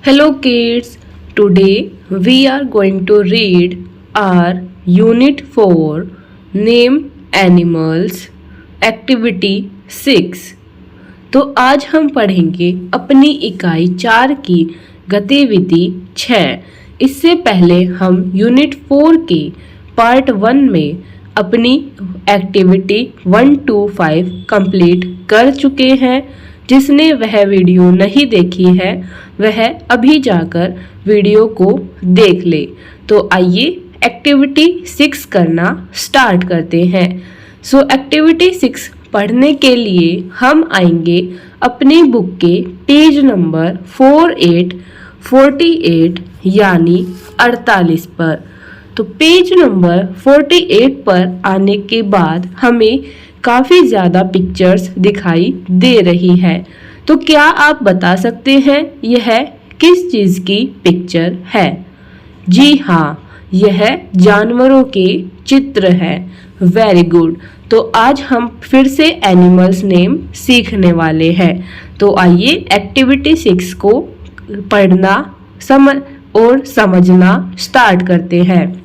Hello kids, today we are going to read our Unit 4 Name Animals Activity 6। तो आज हम पढ़ेंगे अपनी इकाई 4 की गतिविधि 6। इससे पहले हम यूनिट 4 के पार्ट 1 में अपनी एक्टिविटी 1 to 5 कंप्लीट कर चुके हैं। जिसने वह वीडियो नहीं देखी है वह अभी जाकर वीडियो को देख ले। तो आइए एक्टिविटी 6 करना स्टार्ट करते हैं। एक्टिविटी 6 पढ़ने के लिए हम आएंगे अपनी बुक के पेज नंबर 48 यानी 48 पर। तो पेज नंबर 48 पर आने के बाद हमें काफ़ी ज़्यादा पिक्चर्स दिखाई दे रही है। तो क्या आप बता सकते हैं यह किस चीज़ की पिक्चर है? जी हाँ, यह जानवरों के चित्र है। Very good. तो आज हम फिर से एनिमल्स नेम सीखने वाले हैं। तो आइए एक्टिविटी 6 को पढ़ना और समझना स्टार्ट करते हैं।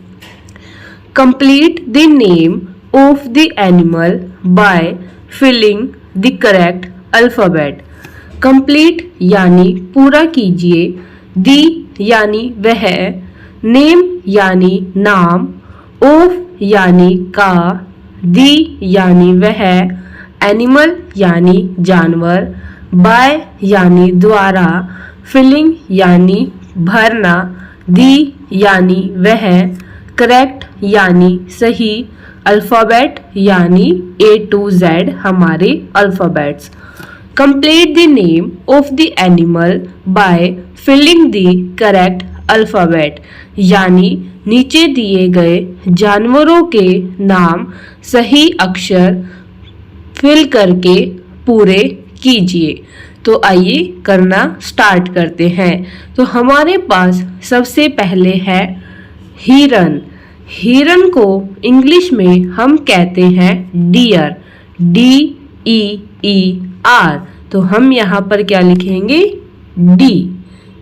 Complete the name of the animal by filling the correct alphabet। complete यानी पूरा कीजिए, the यानी वह, name यानी नाम, of यानी का, the यानी वह, animal यानी जानवर, by यानी द्वारा, filling यानी भरना, the यानी वह, correct यानी सही, अल्फ़ाबेट यानी A to Z हमारे alphabets. Complete the name of the animal by filling the correct alphabet यानी नीचे दिए गए जानवरों के नाम सही अक्षर फिल करके पूरे कीजिए। तो आइए करना स्टार्ट करते हैं। तो हमारे पास सबसे पहले है हिरन। हिरन को इंग्लिश में हम कहते हैं डियर, DEER। तो हम यहाँ पर क्या लिखेंगे? डी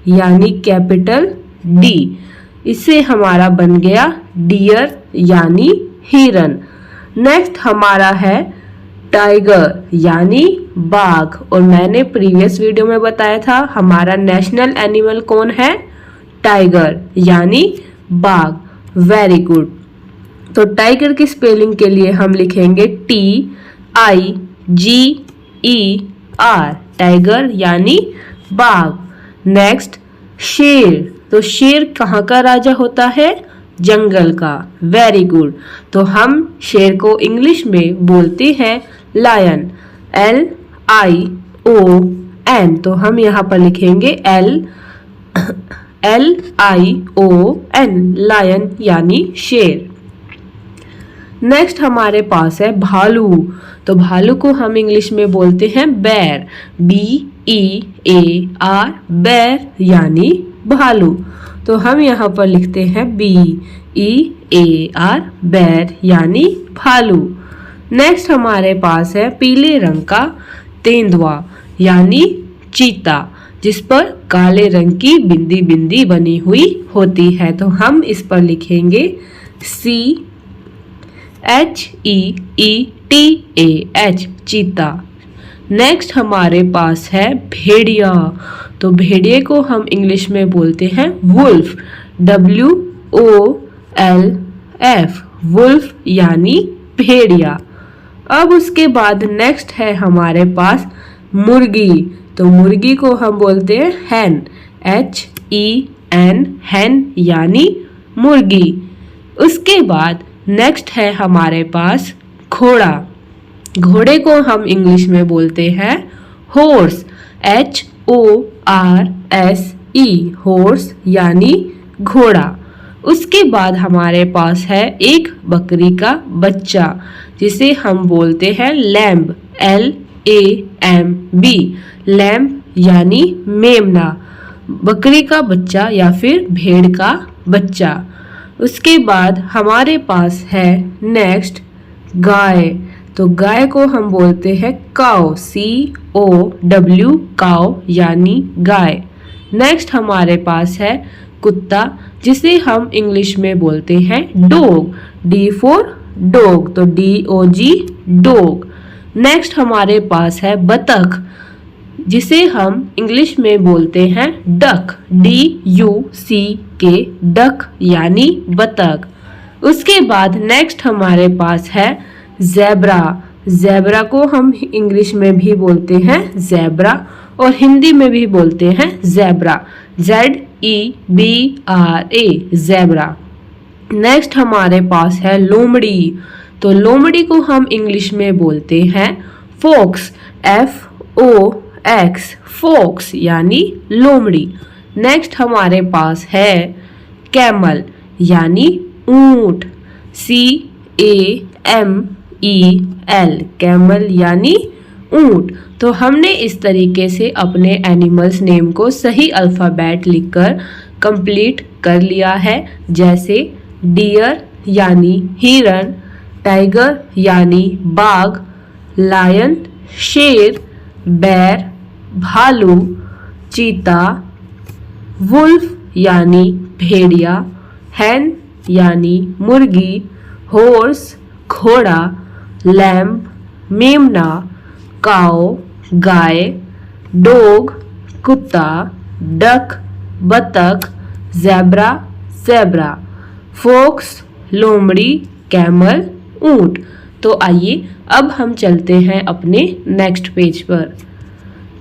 यानी कैपिटल डी। इससे हमारा बन गया डियर यानी हिरन। नेक्स्ट हमारा है टाइगर यानी बाघ। और मैंने प्रीवियस वीडियो में बताया था हमारा नेशनल एनिमल कौन है? टाइगर यानी बाघ। Very good. तो टाइगर की स्पेलिंग के लिए हम लिखेंगे TIGER, टाइगर यानी बाघ। नेक्स्ट शेर। तो शेर कहाँ का राजा होता है? जंगल का। Very good. तो हम शेर को इंग्लिश में बोलते हैं लायन, LION। तो हम यहाँ पर लिखेंगे LION, लायन यानी शेर। नेक्स्ट हमारे पास है भालू। तो भालू को हम इंग्लिश में बोलते हैं बेर, BEAR, बेर यानी भालू। तो हम यहाँ पर लिखते हैं BEAR, बेर यानी भालू। नेक्स्ट हमारे पास है पीले रंग का तेंदुआ यानी चीता, जिस पर काले रंग की बिंदी बिंदी बनी हुई होती है। तो हम इस पर लिखेंगे CHEETAH, चीता। नेक्स्ट हमारे पास है भेड़िया। तो भेड़िए को हम इंग्लिश में बोलते हैं वुल्फ, WOLF, वुल्फ यानी भेड़िया। अब उसके बाद नेक्स्ट है हमारे पास मुर्गी। तो मुर्गी को हम बोलते हैं हैन, HEN, हैन यानी मुर्गी। उसके बाद नेक्स्ट है हमारे पास घोड़ा। घोड़े को हम इंग्लिश में बोलते हैं हॉर्स, HORSE, हॉर्स यानी घोड़ा। उसके बाद हमारे पास है एक बकरी का बच्चा जिसे हम बोलते हैं लैम्ब, LAMB, लैम्ब यानी मेमना, बकरी का बच्चा या फिर भेड़ का बच्चा। उसके बाद हमारे पास है नेक्स्ट गाय। तो गाय को हम बोलते हैं काउ, COW, काउ यानी गाय। नेक्स्ट हमारे पास है कुत्ता, जिसे हम इंग्लिश में बोलते हैं डॉग। डी फॉर डॉग, तो DOG डॉग। नेक्स्ट हमारे पास है बतख, जिसे हम इंग्लिश में बोलते हैं डक। DUCK डक यानी बतख। उसके बाद नेक्स्ट हमारे पास है ज़ेब्रा। ज़ेब्रा को हम इंग्लिश में भी बोलते हैं ज़ेब्रा और हिंदी में भी बोलते हैं ज़ेब्रा। ZEBRA zebra. नेक्स्ट हमारे पास है लोमड़ी। तो लोमड़ी को हम इंग्लिश में बोलते हैं फॉक्स। FOX फॉक्स यानी लोमड़ी। नेक्स्ट हमारे पास है कैमल यानी ऊंट। CAMEL कैमल यानी ऊंट। तो हमने इस तरीके से अपने एनिमल्स नेम को सही अल्फ़ाबेट लिखकर कंप्लीट कर लिया है। जैसे डियर यानी हिरन, टाइगर यानी बाघ, लायन शेर, बैर भालू, चीता, वुल्फ यानी भेड़िया, हैन यानी मुर्गी, हॉर्स घोड़ा, लैम्ब मेमना, काओ गाय, डॉग कुत्ता, डक बतख, ज़ेब्रा ज़ेब्रा, फॉक्स लोमड़ी, कैमल ऊंट। तो आइए अब हम चलते हैं अपने नेक्स्ट पेज पर।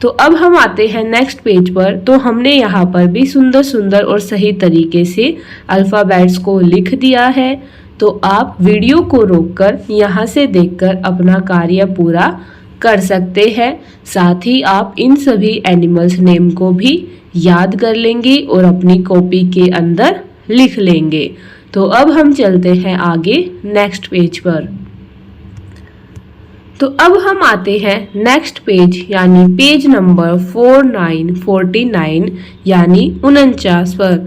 तो अब हम आते हैं नेक्स्ट पेज पर। तो हमने यहाँ पर भी सुंदर सुंदर और सही तरीके से अल्फ़ाबेट्स को लिख दिया है। तो आप वीडियो को रोककर यहाँ से देखकर अपना कार्य पूरा कर सकते हैं। साथ ही आप इन सभी एनिमल्स नेम को भी याद कर लेंगे और अपनी कॉपी के अंदर लिख लेंगे। तो अब हम चलते हैं आगे नेक्स्ट पेज पर। तो अब हम आते हैं नेक्स्ट पेज यानी पेज नंबर 49 यानी 49 पर।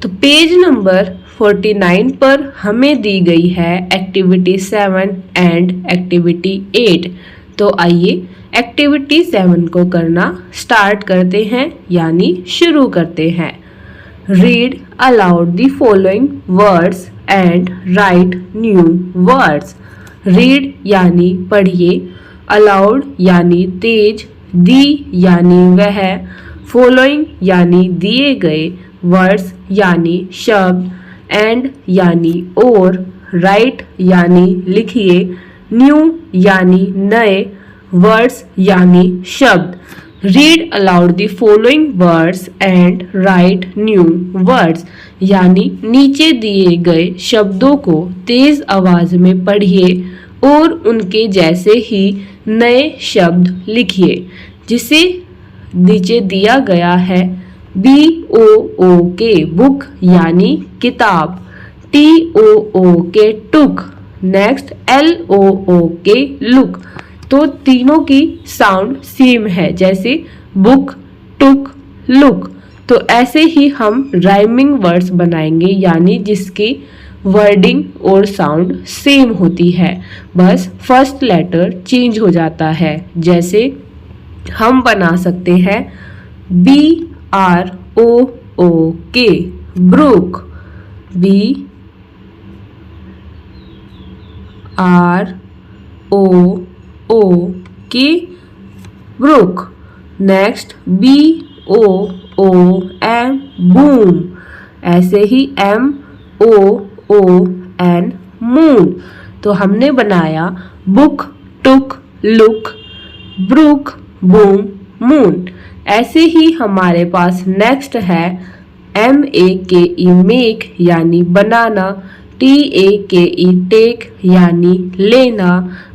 तो पेज नंबर 49 पर हमें दी गई है एक्टिविटी 7 एंड एक्टिविटी 8। तो आइए एक्टिविटी 7 को करना स्टार्ट करते हैं यानी शुरू करते हैं। Read aloud the following words and right new words. Read यानी पढ़िए, अलाउड यानी तेज, दी यानी वह, फॉलोइंग यानी दिए गए, वर्ड्स यानी शब्द, एंड यानी और, राइट यानी लिखिए, न्यू यानी नए, वर्ड्स यानी शब्द। Read aloud the following words and right new words यानी नीचे दिए गए शब्दों को तेज आवाज में पढ़िए और उनके जैसे ही नए शब्द लिखिए। जिसे नीचे दिया गया है BOOK बुक यानी किताब, TOOK टुक, नेक्स्ट LOOK लुक। तो तीनों की साउंड सेम है, जैसे बुक टुक लुक। तो ऐसे ही हम राइमिंग वर्ड्स बनाएंगे यानी जिसकी वर्डिंग और साउंड सेम होती है, बस फर्स्ट लेटर चेंज हो जाता है। जैसे हम बना सकते हैं BROOK brook, BROOK brook. Next BOOM boom, ऐसे ही MOON मून। तो हमने बनाया book took look brook boom moon. ऐसे ही हमारे पास नेक्स्ट है MAKE मेक यानी बनाना, TAKE टेक यानी लेना,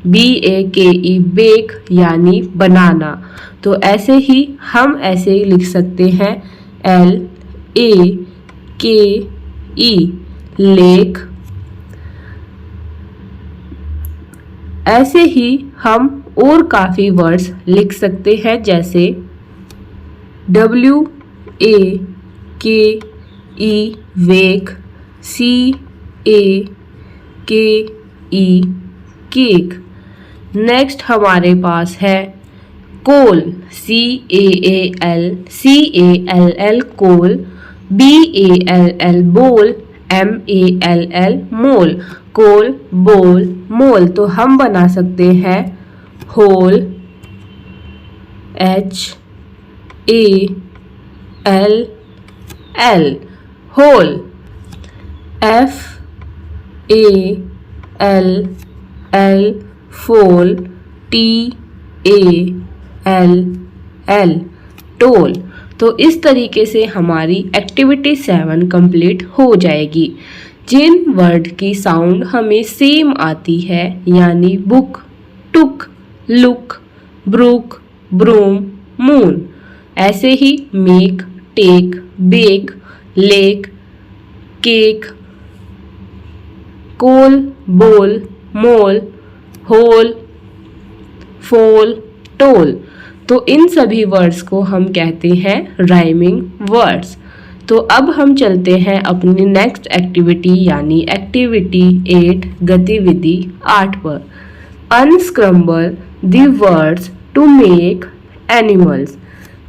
BAKE बेक यानी बनाना। तो ऐसे ही हम ऐसे ही लिख सकते हैं LAKE लेक। ऐसे ही हम और काफ़ी वर्ड्स लिख सकते हैं, जैसे WAKE वेक, CAKE केक। नेक्स्ट हमारे पास है कोल, CAAL कोल, BALL बोल, MALL मोल, कोल बोल मोल। तो हम बना सकते हैं होल, HALL होल, FALL फोल, TALL टोल। तो इस तरीके से हमारी एक्टिविटी 7 कंप्लीट हो जाएगी। जिन वर्ड की साउंड हमें सेम आती है यानी book, took, look, brook, broom, moon, ऐसे ही make, take, bake, lake, cake, coal, bowl, mole, whole, फोल, टोल। तो इन सभी वर्ड्स को हम कहते हैं राइमिंग वर्ड्स। तो अब हम चलते हैं अपनी नेक्स्ट एक्टिविटी यानी एक्टिविटी 8 गतिविधि 8 पर। Unscramble the words to make animals.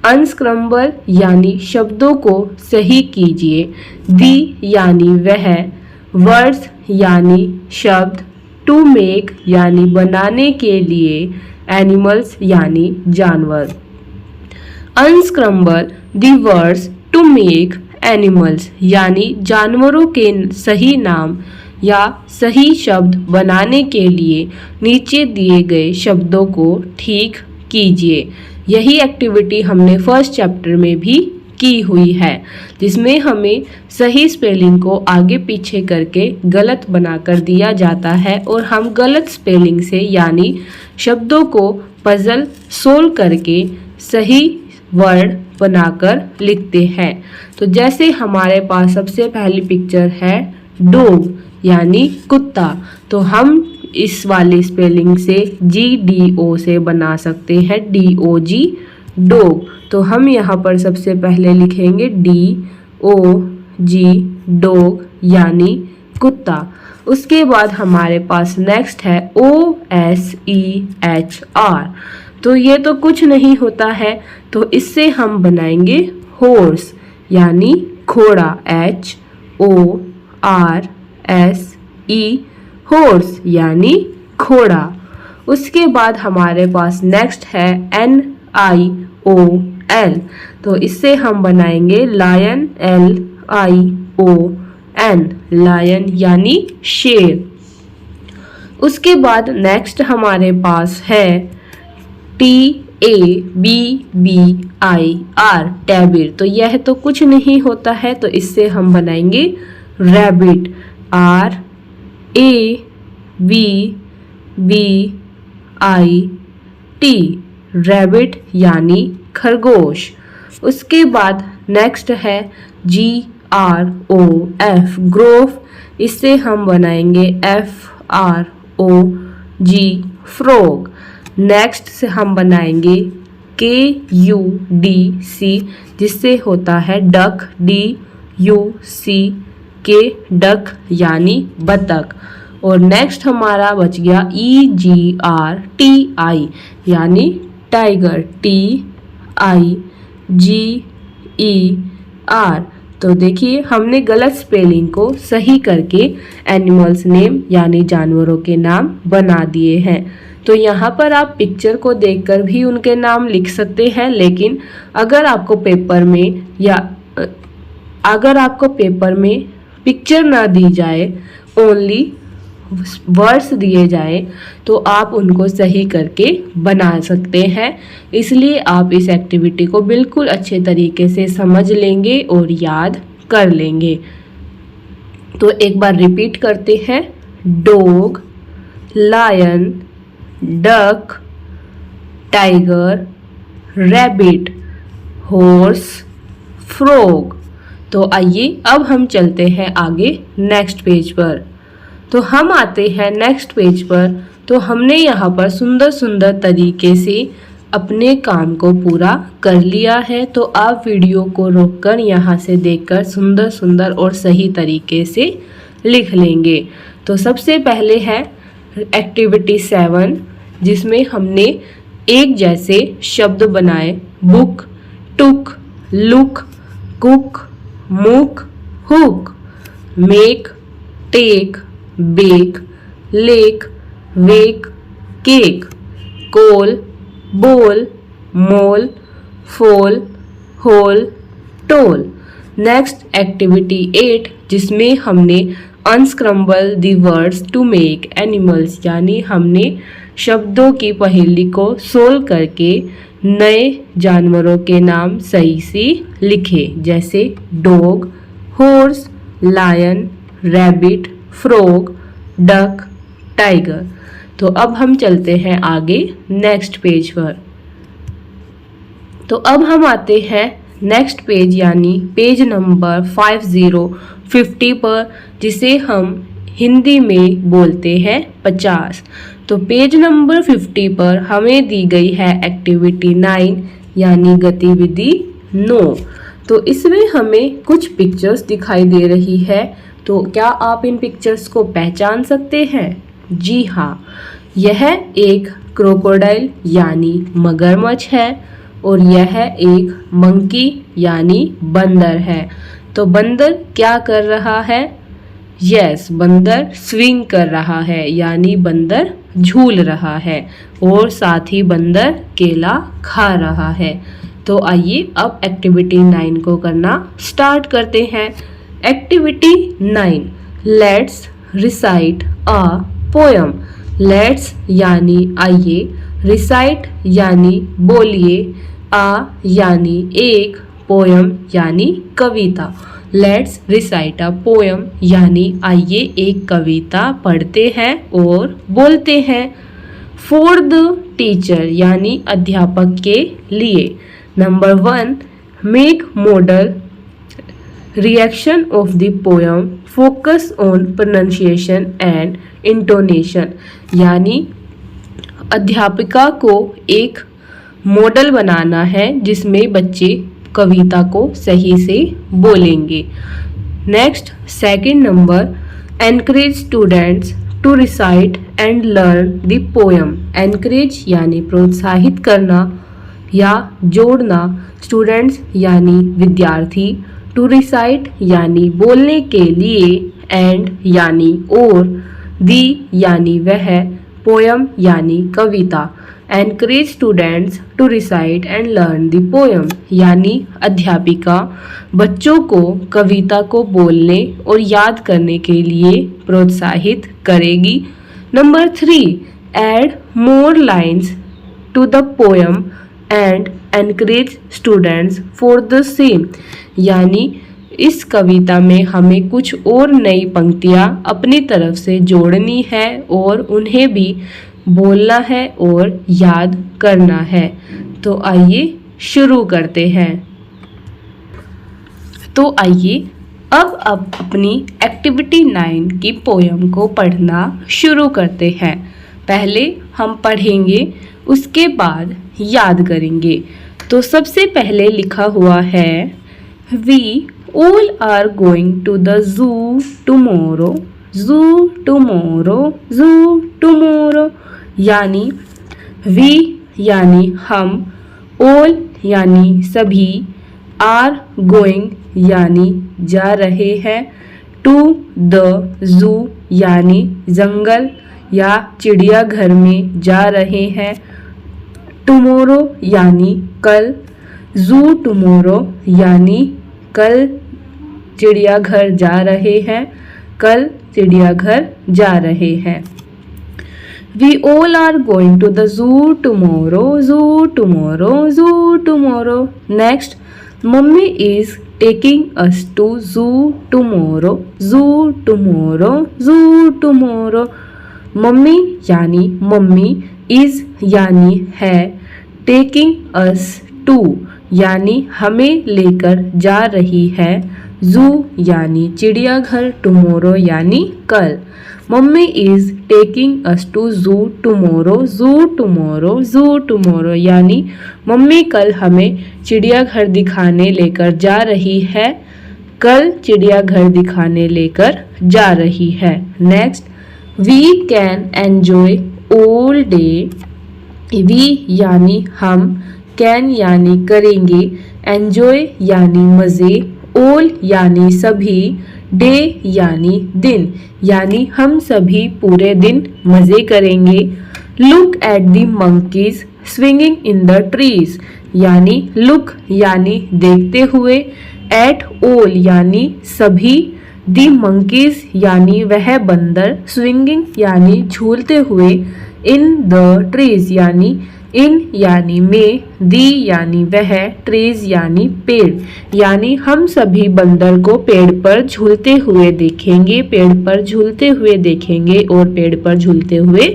Unscramble यानी शब्दों को सही कीजिए, दी यानी वह, वर्ड्स यानी शब्द, टू मेक यानी बनाने के लिए, एनिमल्स यानी जानवर। Unscramble the words to make animals यानी जानवरों के सही नाम या सही शब्द बनाने के लिए नीचे दिए गए शब्दों को ठीक कीजिए। यही एक्टिविटी हमने फर्स्ट चैप्टर में भी की हुई है, जिसमें हमें सही स्पेलिंग को आगे पीछे करके गलत बनाकर दिया जाता है और हम गलत स्पेलिंग से यानी शब्दों को पजल सोल्व करके सही वर्ड बनाकर लिखते हैं। तो जैसे हमारे पास सबसे पहली पिक्चर है डॉग यानी कुत्ता, तो हम इस वाली स्पेलिंग से GDO से बना सकते हैं DOG डॉग। तो हम यहाँ पर सबसे पहले लिखेंगे DOG डॉग यानी कुत्ता। उसके बाद हमारे पास नेक्स्ट है OSEHR। तो ये तो कुछ नहीं होता है, तो इससे हम बनाएंगे हॉर्स यानी घोड़ा, HORSE हॉर्स यानी घोड़ा। उसके बाद हमारे पास नेक्स्ट है NION। तो इससे हम बनाएंगे लायन, LION लायन यानी शेर। उसके बाद नेक्स्ट हमारे पास है TABBIR टैबिर। तो यह तो कुछ नहीं होता है, तो इससे हम बनाएंगे रैबिट, RABBIT रैबिट यानी खरगोश। उसके बाद नेक्स्ट है GROF ग्रोफ। इससे हम बनाएंगे FROG फ्रॉग। नेक्स्ट से हम बनाएंगे KUDC, जिससे होता है डक, DUCK डक यानी बतख। और नेक्स्ट हमारा बच गया EGRTI यानी टाइगर, TIGER। तो देखिए हमने गलत स्पेलिंग को सही करके एनिमल्स नेम यानी जानवरों के नाम बना दिए हैं। तो यहाँ पर आप पिक्चर को देखकर भी उनके नाम लिख सकते हैं, लेकिन अगर आपको पेपर में पिक्चर ना दी जाए, ओनली वर्ड्स दिए जाए, तो आप उनको सही करके बना सकते हैं। इसलिए आप इस एक्टिविटी को बिल्कुल अच्छे तरीके से समझ लेंगे और याद कर लेंगे। तो एक बार रिपीट करते हैं, dog, lion, duck, tiger, rabbit, horse, frog. तो आइए अब हम चलते हैं आगे नेक्स्ट पेज पर। तो हम आते हैं नेक्स्ट पेज पर। तो हमने यहाँ पर सुंदर सुंदर तरीके से अपने काम को पूरा कर लिया है। तो आप वीडियो को रोककर यहाँ से देखकर सुंदर सुंदर और सही तरीके से लिख लेंगे। तो सबसे पहले है एक्टिविटी 7, जिसमें हमने एक जैसे शब्द बनाए। बुक, टुक, लुक, कुक, मुक, hook. Make, take, bake, lake, wake, cake. Coal, bowl, mole, फोल, होल, टोल। नेक्स्ट एक्टिविटी 8, जिसमें हमने unscramble the words to make animals, यानी हमने शब्दों की पहेली को सोल्व करके नए जानवरों के नाम सही से लिखे, जैसे dog, horse, lion, rabbit, frog, duck, tiger. तो अब हम चलते हैं आगे नेक्स्ट पेज पर। तो अब हम आते हैं नेक्स्ट पेज यानी पेज नंबर 50 पर, जिसे हम हिंदी में बोलते हैं 50। तो पेज नंबर 50 पर हमें दी गई है एक्टिविटी 9 यानी गतिविधि 9। तो इसमें हमें कुछ पिक्चर्स दिखाई दे रही है। तो क्या आप इन पिक्चर्स को पहचान सकते हैं? जी हाँ, यह एक क्रोकोडाइल यानी मगरमच्छ है और यह एक मंकी यानी बंदर है। तो बंदर क्या कर रहा है? यस, बंदर स्विंग कर रहा है यानी बंदर झूल रहा है और साथ ही बंदर केला खा रहा है। तो आइए अब एक्टिविटी 9 को करना स्टार्ट करते हैं। Activity 9, let's recite a poem. Let's यानी आइए, रिसाइट यानी बोलिए, आ यानी एक, पोयम यानी कविता। लेट्स रिसाइट अ पोयम यानी आइए एक कविता पढ़ते हैं और बोलते हैं। फॉर द टीचर यानी अध्यापक के लिए। Number 1, make model reaction of the poem, focus on pronunciation and intonation, यानी अध्यापिका को एक मॉडल बनाना है जिसमें बच्चे कविता को सही से बोलेंगे। Next second number, encourage students to recite and learn the poem. Encourage यानी प्रोत्साहित करना या जोड़ना, स्टूडेंट्स यानी विद्यार्थी, टू रिसाइट यानी बोलने के लिए, एंड यानी और, दी यानी वह, पोयम यानी कविता। Encourage students to recite and learn the poem यानी अध्यापिका बच्चों को कविता को बोलने और याद करने के लिए प्रोत्साहित करेगी। Number 3, add more lines to the poem and encourage students for the same, यानी इस कविता में हमें कुछ और नई पंक्तियाँ अपनी तरफ से जोड़नी है और उन्हें भी बोलना है और याद करना है। तो आइए शुरू करते हैं। तो आइए अब अपनी एक्टिविटी 9 की पोयम को पढ़ना शुरू करते हैं। पहले हम पढ़ेंगे, उसके बाद याद करेंगे। तो सबसे पहले लिखा हुआ है, we all are going to the zoo tomorrow, zoo tomorrow, zoo tomorrow, यानी वी यानी हम, ऑल यानी सभी, आर गोइंग यानी जा रहे हैं, टू द जू यानी जंगल या चिड़ियाघर में जा रहे हैं, टुमारो यानी कल, जू टुमारो यानी कल चिड़ियाघर जा रहे हैं, कल चिड़ियाघर जा रहे हैं। We all are going to the zoo tomorrow, zoo tomorrow, zoo tomorrow. Next, Mummy is taking us to zoo tomorrow, zoo tomorrow, zoo tomorrow. Mummy यानी मम्मी, is यानी है, taking us to यानी हमें लेकर जा रही है, जू यानी चिड़ियाघर, टुमारो यानी कल। Mummy is taking us to zoo tomorrow, zoo tomorrow, zoo tomorrow, यानी मम्मी कल हमें चिड़ियाघर दिखाने लेकर जा रही है, कल चिड़ियाघर दिखाने लेकर जा रही है। Next, we can enjoy all day we यानी हम, कैन यानी करेंगे, एंजॉय यानी मज़े, ऑल यानी सभी, डे यानी दिन, यानी हम सभी पूरे दिन मज़े करेंगे। Look at the monkeys swinging in the trees, यानी लुक यानी देखते हुए, एट ऑल यानी सभी, दी मंकीज यानी वह बंदर, स्विंगिंग यानी झूलते हुए, इन द ट्रीज यानी इन यानी में, दी यानी वह, ट्रीज यानी पेड़, यानी हम सभी बंदर को पेड़ पर झूलते हुए देखेंगे, पेड़ पर झूलते हुए देखेंगे और पेड़ पर झूलते हुए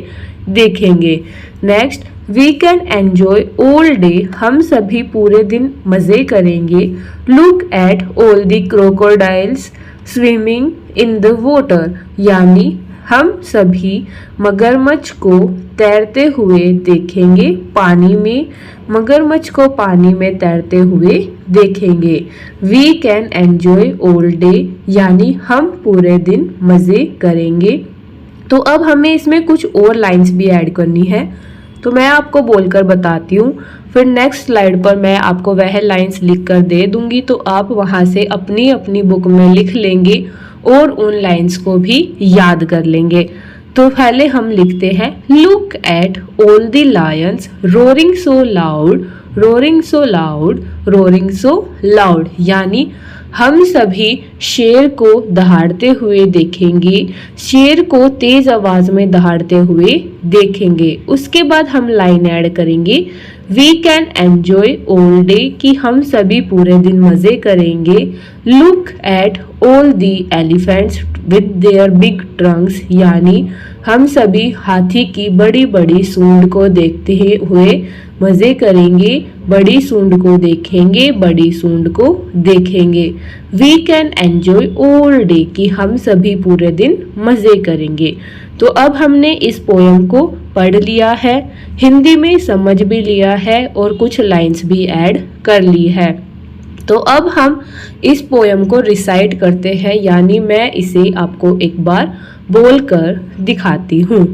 देखेंगे। Next, we can enjoy all day, हम सभी पूरे दिन मज़े करेंगे। Look at all the crocodiles swimming in the water, यानी हम सभी मगरमच्छ को तैरते हुए देखेंगे पानी में, मगरमच्छ को पानी में तैरते हुए देखेंगे। We can enjoy all day, यानी हम पूरे दिन मज़े करेंगे। तो अब हमें इसमें कुछ और लाइंस भी ऐड करनी है, तो मैं आपको बोलकर बताती हूँ, फिर नेक्स्ट स्लाइड पर मैं आपको वह लाइंस लिख कर दे दूंगी, तो आप वहाँ से अपनी अपनी बुक में लिख लेंगे और उन लाइंस को भी याद कर लेंगे। तो पहले हम लिखते हैं, look at all the Lions roaring so loud, roaring so loud, roaring so loud, यानी हम सभी शेर को दहाड़ते हुए देखेंगे, शेर को तेज आवाज में दहाड़ते हुए देखेंगे। उसके बाद हम लाइन ऐड करेंगे, we can enjoy all day, कि हम सभी पूरे दिन मजे करेंगे। Look at all the elephants with their big trunks, यानी हम सभी हाथी की बड़ी बड़ी सूंड को देखते हुए मजे करेंगे, बड़ी सूंड को देखेंगे, बड़ी सूंड को देखेंगे। We can enjoy all day, कि हम सभी पूरे दिन मजे करेंगे। तो अब हमने इस पोयम को पढ़ लिया है, हिंदी में समझ भी लिया है और कुछ लाइंस भी ऐड कर ली है। तो अब हम इस पोयम को रिसाइट करते हैं, यानी मैं इसे आपको एक बार बोलकर दिखाती हूँ।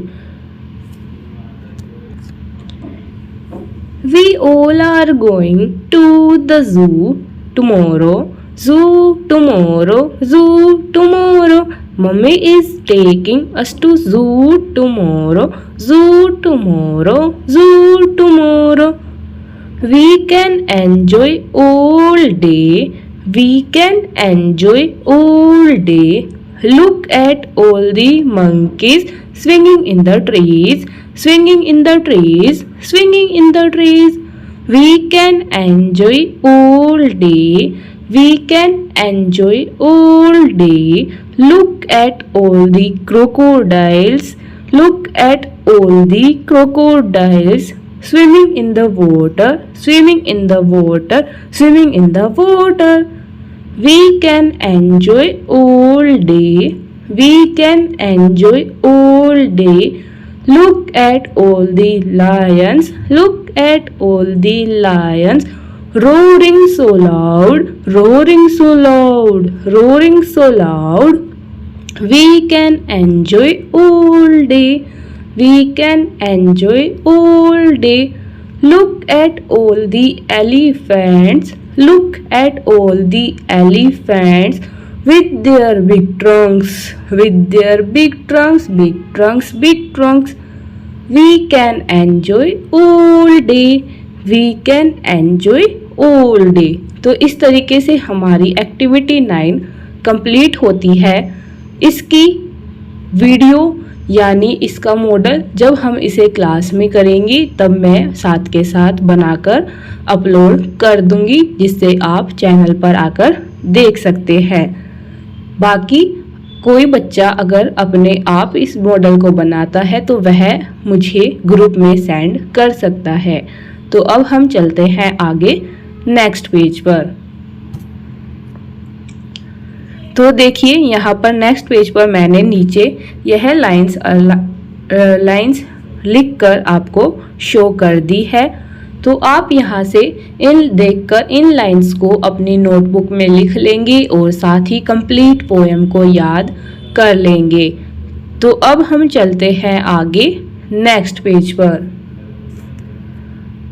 We all are going to the zoo tomorrow. Zoo tomorrow. Zoo tomorrow. Mummy is taking us to zoo tomorrow. Zoo tomorrow. Zoo tomorrow. We can enjoy all day. We can enjoy all day. Look at all the monkeys swinging in the trees. Swinging in the trees, swinging in the trees. We can enjoy all day. We can enjoy all day. Look at all the crocodiles. Look at all the crocodiles swimming in the water. Swimming in the water. Swimming in the water. We can enjoy all day. We can enjoy all day. Look at all the lions, look at all the lions, roaring so loud, roaring so loud, roaring so loud. We can enjoy all day, we can enjoy all day. Look at all the elephants, look at all the elephants with their big trunks, with their big trunks, big trunks, big trunks. We can enjoy all day, we can enjoy all day. तो इस तरीके से हमारी activity 9 complete होती है। इसकी video यानी इसका मॉडल जब हम इसे क्लास में करेंगे तब मैं साथ के साथ बनाकर अपलोड कर दूंगी, जिससे आप चैनल पर आकर देख सकते हैं। बाकी कोई बच्चा अगर अपने आप इस मॉडल को बनाता है तो वह मुझे ग्रुप में सेंड कर सकता है। तो अब हम चलते हैं आगे नेक्स्ट पेज पर। तो देखिए यहाँ पर नेक्स्ट पेज पर मैंने नीचे यह लाइंस लिखकर आपको शो कर दी है। तो आप यहाँ से इन देखकर इन लाइंस को अपनी नोटबुक में लिख लेंगे और साथ ही कंप्लीट पोएम को याद कर लेंगे। तो अब हम चलते हैं आगे नेक्स्ट पेज पर।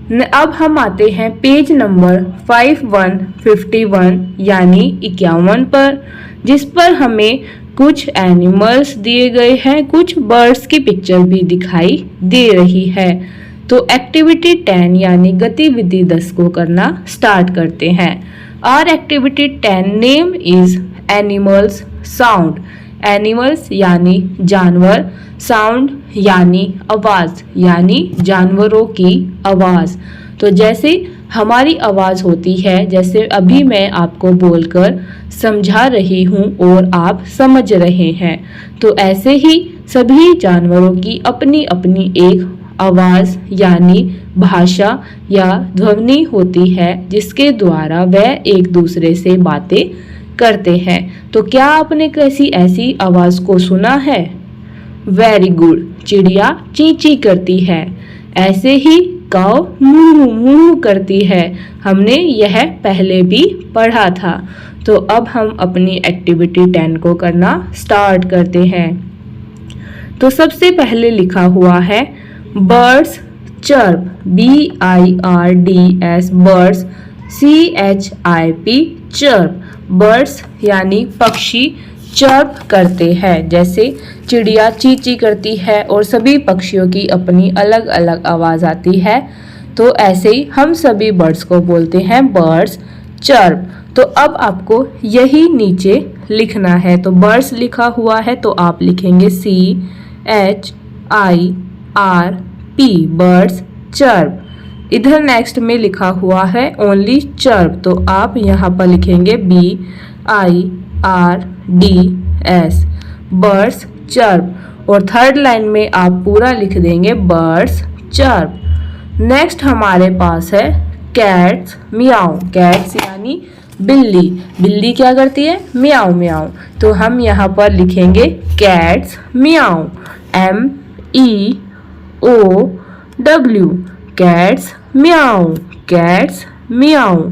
अब हम आते हैं पेज नंबर 5151 यानी 51 पर, जिस पर हमें कुछ एनिमल्स दिए गए हैं, कुछ बर्ड्स की पिक्चर भी दिखाई दे रही है। तो एक्टिविटी 10 यानी गतिविधि 10 को करना स्टार्ट करते हैं। और activity 10 name is animals sound. Animals यानी जानवर, साउंड यानी आवाज, यानी जानवरों की आवाज। तो जैसे हमारी आवाज होती है, जैसे अभी मैं आपको बोलकर समझा रही हूँ और आप समझ रहे हैं, तो ऐसे ही सभी जानवरों की अपनी अपनी एक आवाज यानी भाषा या ध्वनि होती है, जिसके द्वारा वह एक दूसरे से बातें करते हैं। तो क्या आपने किसी ऐसी आवाज को सुना है? वेरी गुड, चिड़िया ची ची करती है। ऐसे ही काऊ मूं मूं करती है। हमने यह पहले भी पढ़ा था। तो अब हम अपनी एक्टिविटी 10 को करना स्टार्ट करते हैं। तो सबसे पहले लिखा हुआ है birds chirp, BIRDS, birds, CHIP, chirp. Birds यानी पक्षी चर्प करते हैं, जैसे चिड़िया ची ची करती है और सभी पक्षियों की अपनी अलग अलग आवाज आती है। तो ऐसे ही हम सभी बर्ड्स को बोलते हैं बर्ड्स चर्प। तो अब आपको यही नीचे लिखना है। तो बर्ड्स लिखा हुआ है तो आप लिखेंगे CHIRP, बर्ड्स चर्प। इधर नेक्स्ट में लिखा हुआ है ओनली चर्प, तो आप यहाँ पर लिखेंगे BIRDS, बर्ड्स चर्प। और थर्ड लाइन में आप पूरा लिख देंगे बर्ड्स चर्प। नेक्स्ट हमारे पास है कैट्स मियाओ। कैट्स यानी बिल्ली। बिल्ली क्या करती है? मियाओ मियाओ। तो हम यहाँ पर लिखेंगे cats Miao, MEOW, cats Miao, cats Miao.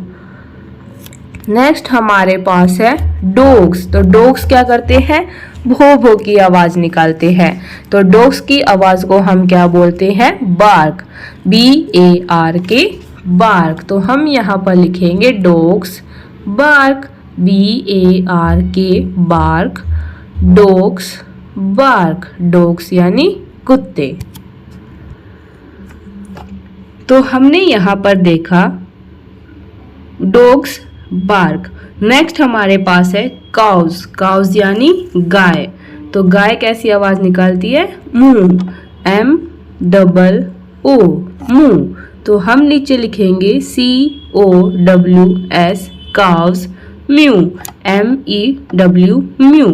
Next हमारे पास है डॉग्स। तो डॉग्स क्या करते हैं? भो भो की आवाज निकालते हैं। तो डॉग्स की आवाज को हम क्या बोलते हैं? Bark, BARK, bark. तो हम यहाँ पर लिखेंगे dogs bark, BARK, bark, dogs bark. Dogs यानी कुत्ते। तो हमने यहाँ पर देखा डॉग्स बार्क। नेक्स्ट हमारे पास है काउज। काउज यानी गाय। तो गाय कैसी आवाज निकालती है? मूं, MOO, मूं। तो हम नीचे लिखेंगे COWS, cows, mew, MEW, mew.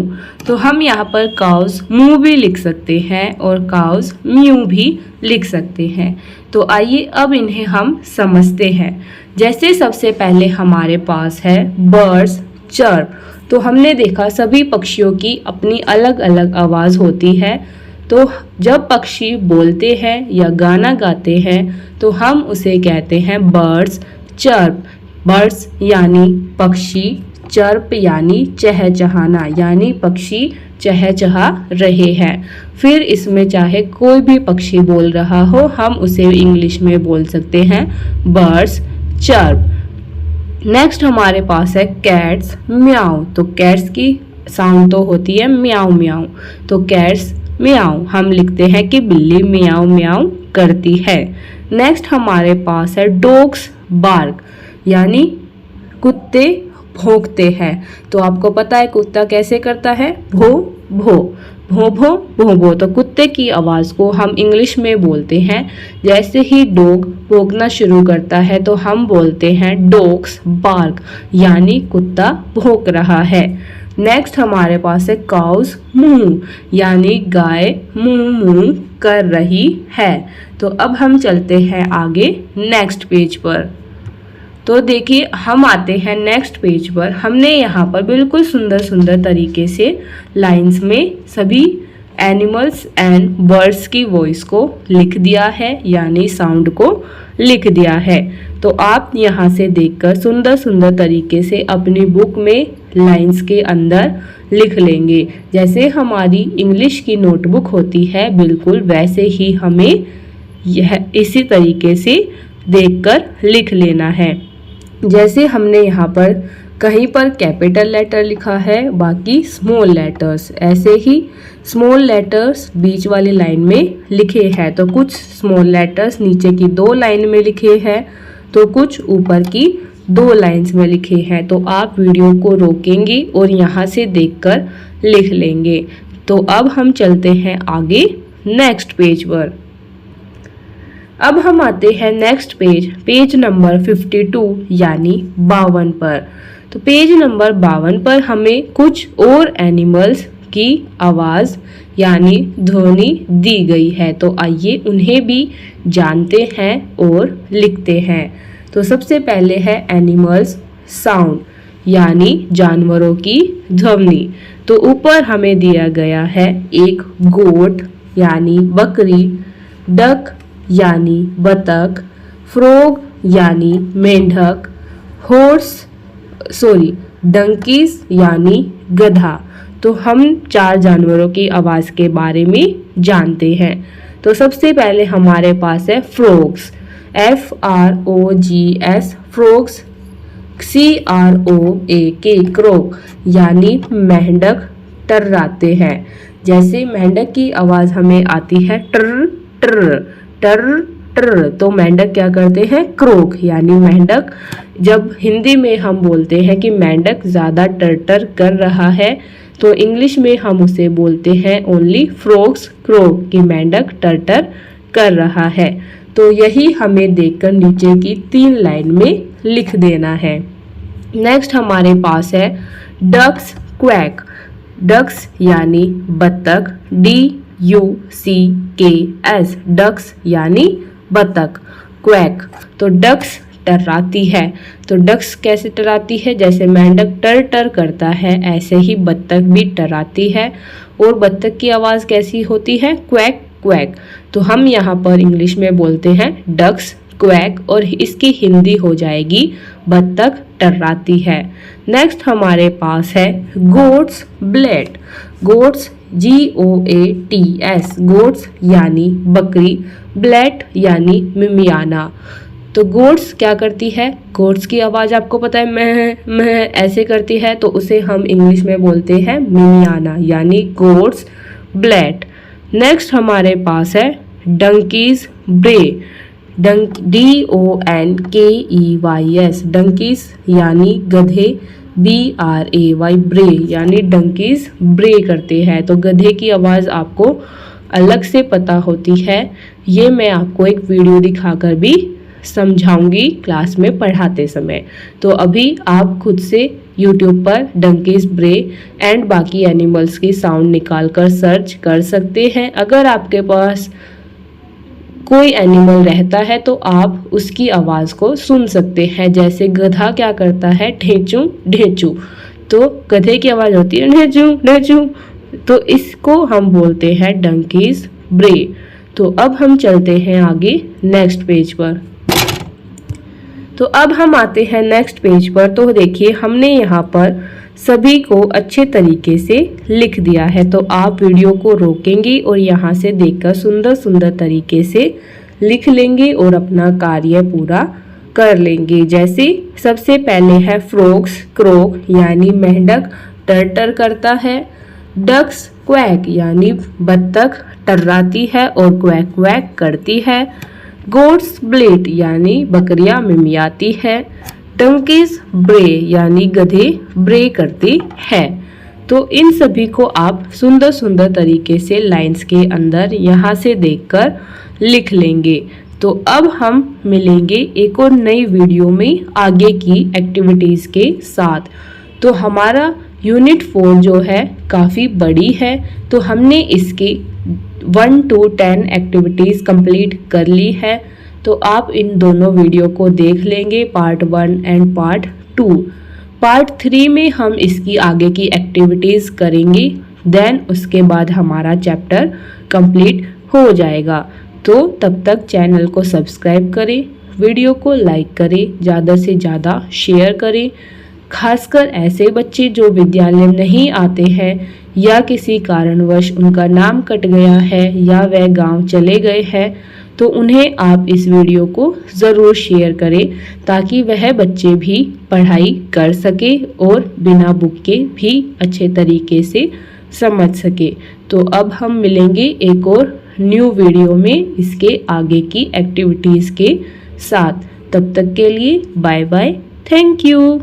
तो हम यहाँ पर काउज म्यू भी लिख सकते हैं और काउज म्यू भी लिख सकते हैं। तो आइए अब इन्हें हम समझते हैं। जैसे सबसे पहले हमारे पास है बर्ड्स चर्प। तो हमने देखा सभी पक्षियों की अपनी अलग अलग आवाज़ होती है। तो जब पक्षी बोलते हैं या गाना गाते हैं तो हम उसे कहते हैं बर्ड्स चर्प। बर्ड्स यानी पक्षी, चर्प यानी चहचहाना, यानी पक्षी चहचहा रहे हैं। फिर इसमें चाहे कोई भी पक्षी बोल रहा हो, हम उसे इंग्लिश में बोल सकते हैं बर्ड्स चर्प। नेक्स्ट हमारे पास है कैट्स म्याऊ। तो कैट्स की साउंड तो होती है म्याऊ म्याऊ। तो कैट्स म्याऊ हम लिखते हैं कि बिल्ली म्याऊ म्याऊ करती है। नेक्स्ट हमारे पास है डॉग्स बार्क, यानी कुत्ते भौंकते हैं। तो आपको पता है कुत्ता कैसे करता है? भो भो, भो भो, भो भो। तो कुत्ते की आवाज़ को हम इंग्लिश में बोलते हैं। जैसे ही डॉग भौंकना शुरू करता है तो हम बोलते हैं डॉग्स बार्क, यानी कुत्ता भौंक रहा है। नेक्स्ट हमारे पास है काउज मूं, यानी गाय मूं मूं कर रही है। तो अब हम चलते हैं आगे नेक्स्ट पेज पर। तो देखिए हम आते हैं नेक्स्ट पेज पर। हमने यहाँ पर बिल्कुल सुंदर सुंदर तरीके से लाइंस में सभी एनिमल्स एंड बर्ड्स की वॉइस को लिख दिया है, यानी साउंड को लिख दिया है। तो आप यहाँ से देखकर सुंदर सुंदर तरीके से अपनी बुक में लाइंस के अंदर लिख लेंगे। जैसे हमारी इंग्लिश की नोटबुक होती है बिल्कुल वैसे ही हमें यह इसी तरीके से देखकर लिख लेना है। जैसे हमने यहाँ पर कहीं पर कैपिटल लेटर लिखा है, बाकी स्मॉल लेटर्स, ऐसे ही स्मॉल लेटर्स बीच वाली लाइन में लिखे हैं। तो कुछ स्मॉल लेटर्स नीचे की 2 लाइन में लिखे हैं, तो कुछ ऊपर की 2 लाइंस में लिखे हैं। तो आप वीडियो को रोकेंगे और यहाँ से देखकर लिख लेंगे। तो अब हम चलते हैं आगे नेक्स्ट पेज पर। अब हम आते हैं नेक्स्ट पेज, पेज नंबर 52 यानी 52 पर। तो पेज नंबर 52 पर हमें कुछ और एनिमल्स की आवाज़ यानी ध्वनि दी गई है। तो आइए उन्हें भी जानते हैं और लिखते हैं। तो सबसे पहले है एनिमल्स साउंड यानी जानवरों की ध्वनि। तो ऊपर हमें दिया गया है एक गोट यानी बकरी, डक यानी बतख, फ्रॉग यानी मेंढक, डंकीज यानी गधा। तो हम 4 जानवरों की आवाज़ के बारे में जानते हैं। तो सबसे पहले हमारे पास है frogs, FROGS frogs, CROAK crook यानी मेंढक टर्राते हैं। जैसे मेंढक की आवाज़ हमें आती है ट्र ट्र ट्र ट्र, तो मेंढक क्या करते हैं, क्रोक यानी मेंढक। जब हिंदी में हम बोलते हैं कि मेंढक ज़्यादा टर कर रहा है, तो इंग्लिश में हम उसे बोलते हैं ओनली फ्रॉग्स क्रोक, कि मेंढक टर कर रहा है। तो यही हमें देखकर नीचे की 3 लाइन में लिख देना है। नेक्स्ट हमारे पास है डक्स क्वैक, डक्स यानी बत्तख, DUCKS डक्स यानी बत्तख, क्वैक तो डक्स टर्राती है। तो डक्स कैसे टर्राती है, जैसे मेंढक टर करता है, ऐसे ही बत्तख भी टर्राती है। और बत्तख की आवाज़ कैसी होती है, क्वैक क्वैक। तो हम यहाँ पर इंग्लिश में बोलते हैं डक्स क्वैक, और इसकी हिंदी हो जाएगी बत्तख टर्राती है। नेक्स्ट हमारे पास है गोट्स ब्लेट, गोट्स GOATS गोट्स यानी बकरी, ब्लेट यानी मिमियाना। तो गोट्स क्या करती है, गोट्स की आवाज़ आपको पता है मैं ऐसे करती है, तो उसे हम इंग्लिश में बोलते हैं मिमियाना यानी गोट्स ब्लेट। नेक्स्ट हमारे पास है डंकीज ब्रे, DONKEYS डंकीज यानी गधे, BRAY ब्रे यानी डंकीज ब्रे करते हैं। तो गधे की आवाज़ आपको अलग से पता होती है, ये मैं आपको एक वीडियो दिखाकर भी समझाऊंगी क्लास में पढ़ाते समय। तो अभी आप खुद से YouTube पर डंकीज ब्रे एंड बाकी एनिमल्स की साउंड निकाल कर सर्च कर सकते हैं। अगर आपके पास कोई एनिमल रहता है तो आप उसकी आवाज़ को सुन सकते हैं। जैसे गधा क्या करता है, ढेंचू ढेंचू, तो गधे की आवाज़ होती है ढेंचू ढेंचू, तो इसको हम बोलते हैं डंकीज ब्रे। तो अब हम चलते हैं आगे नेक्स्ट पेज पर। तो अब हम आते हैं नेक्स्ट पेज पर। तो देखिए हमने यहाँ पर सभी को अच्छे तरीके से लिख दिया है। तो आप वीडियो को रोकेंगे और यहाँ से देखकर सुंदर सुंदर तरीके से लिख लेंगे और अपना कार्य पूरा कर लेंगे। जैसे सबसे पहले है फ्रॉग्स क्रोक यानी मेंढक टर करता है, डक्स क्वैक यानी बत्तख टर्राती है और क्वैक क्वैक करती है, गोट्स ब्लेट यानी बकरियां मिमियाती है, डंकीज ब्रे यानी गधे ब्रे करती है। तो इन सभी को आप सुंदर सुंदर तरीके से लाइंस के अंदर यहाँ से देखकर लिख लेंगे। तो अब हम मिलेंगे एक और नई वीडियो में आगे की एक्टिविटीज़ के साथ। तो हमारा यूनिट 4 जो है काफ़ी बड़ी है, तो हमने इसकी 1 to 10 एक्टिविटीज़ कंप्लीट कर ली है। तो आप इन दोनों वीडियो को देख लेंगे, पार्ट 1 एंड पार्ट 2। पार्ट 3 में हम इसकी आगे की एक्टिविटीज़ करेंगे, देन उसके बाद हमारा चैप्टर कंप्लीट हो जाएगा। तो तब तक चैनल को सब्सक्राइब करें, वीडियो को लाइक करें, ज़्यादा से ज़्यादा शेयर करें। खासकर ऐसे बच्चे जो विद्यालय नहीं आते हैं या किसी कारणवश उनका नाम कट गया है या वह गांव चले गए हैं, तो उन्हें आप इस वीडियो को ज़रूर शेयर करें ताकि वह बच्चे भी पढ़ाई कर सके और बिना बुक के भी अच्छे तरीके से समझ सके। तो अब हम मिलेंगे एक और न्यू वीडियो में इसके आगे की एक्टिविटीज़ के साथ। तब तक के लिए बाय बाय, थैंक यू।